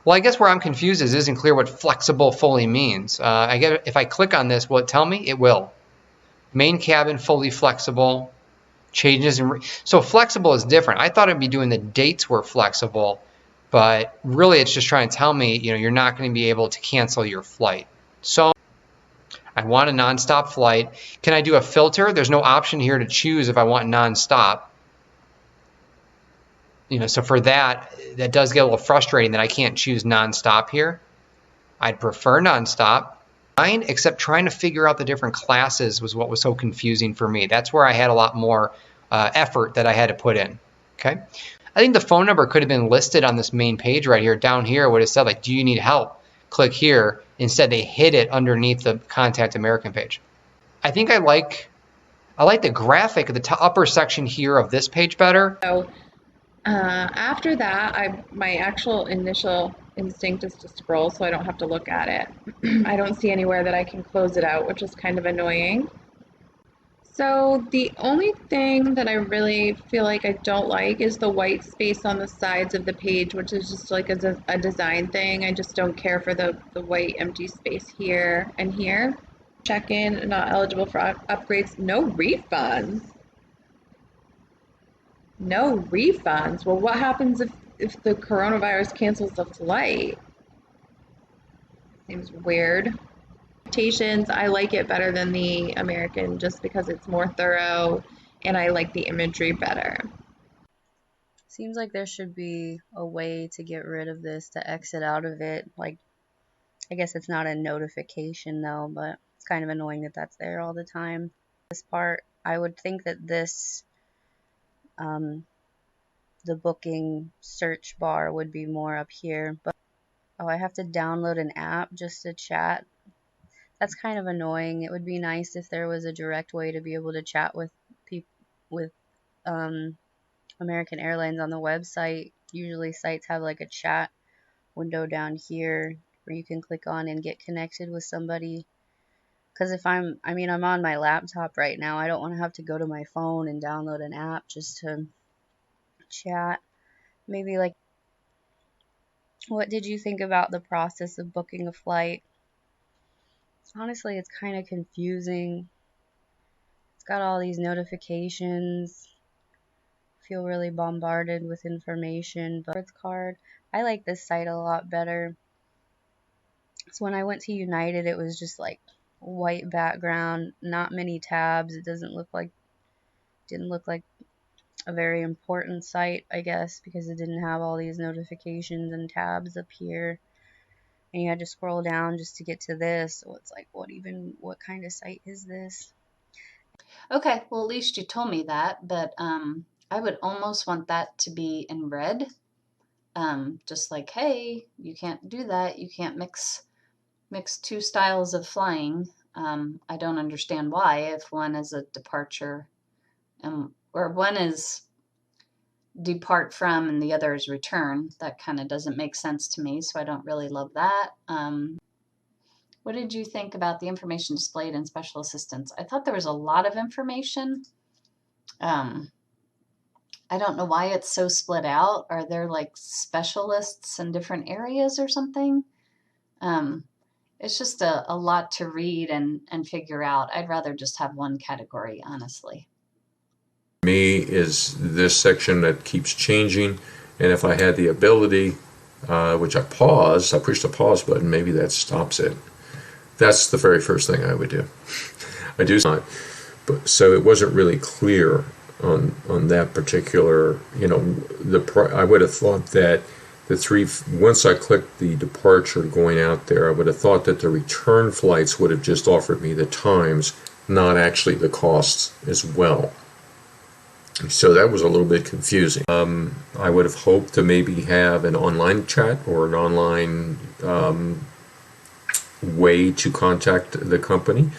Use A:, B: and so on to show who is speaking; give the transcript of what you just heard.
A: Well, I guess where I'm confused is it isn't clear what flexible fully means. I get if I click on this, will it tell me? It will. Main cabin fully flexible. Changes in so flexible is different. I thought it'd be doing the dates were flexible, but really it's just trying to tell me, you're not going to be able to cancel your flight. So I want a nonstop flight. Can I do a filter? There's no option here to choose if I want nonstop. So for that does get a little frustrating that I can't choose nonstop here. I'd prefer nonstop. Except trying to figure out the different classes was what was so confusing for me. That's where I had a lot more effort that I had to put in. Okay, I think the phone number could have been listed on this main page right here. Down here, would have said like, "Do you need help?" Click here. Instead, they hid it underneath the Contact American page. I think I like the graphic at the upper section here of this page better.
B: So after that, my actual initial instinct is to scroll so I don't have to look at it. I don't see anywhere that I can close it out, which is kind of annoying. So the only thing that I really feel like I don't like is the white space on the sides of the page, which is just like a design thing. I just don't care for the white empty space here and here. Check-in, not eligible for upgrades, no refunds. No refunds. Well, what happens if the coronavirus cancels the flight? Seems weird. I like it better than the American just because it's more thorough and I like the imagery better.
C: Seems like there should be a way to get rid of this, to exit out of it. Like, I guess it's not a notification though, but it's kind of annoying that that's there all the time. This part, I would think that this, the booking search bar would be more up here, but oh, I have to download an app just to chat. That's kind of annoying. It would be nice if there was a direct way to be able to chat with American Airlines on the website. Usually sites have like a chat window down here where you can click on and get connected with somebody. Because if I'm on my laptop right now, I don't want to have to go to my phone and download an app just to chat. Maybe like, what did you think about the process of booking a flight? Honestly, it's kind of confusing. It's got all these notifications. I feel really bombarded with information. But card, I like this site a lot better. So when I went to United, it was just like white background, not many tabs. It didn't look like a very important site, I guess, because it didn't have all these notifications and tabs up here. And you had to scroll down just to get to this. So it's like, what kind of site is this?
D: Okay, well, at least you told me that, but I would almost want that to be in red. Just like, hey, you can't do that. You can't mix two styles of flying. I don't understand why, if one is a departure or one is depart from and the other is return. That kind of doesn't make sense to me, so I don't really love that. What did you think about the information displayed in special assistance? I thought there was a lot of information. I don't know why it's so split out. Are there like specialists in different areas or something? It's just a lot to read and figure out. I'd rather just have one category, honestly.
E: Me is this section that keeps changing, and if I had the ability, which I push the pause button, maybe that stops it. That's the very first thing I would do. I do not, but so it wasn't really clear on that particular, I would have thought that once I clicked the departure going out there, I would have thought that the return flights would have just offered me the times, not actually the costs as well. So that was a little bit confusing. I would have hoped to maybe have an online chat or an online way to contact the company.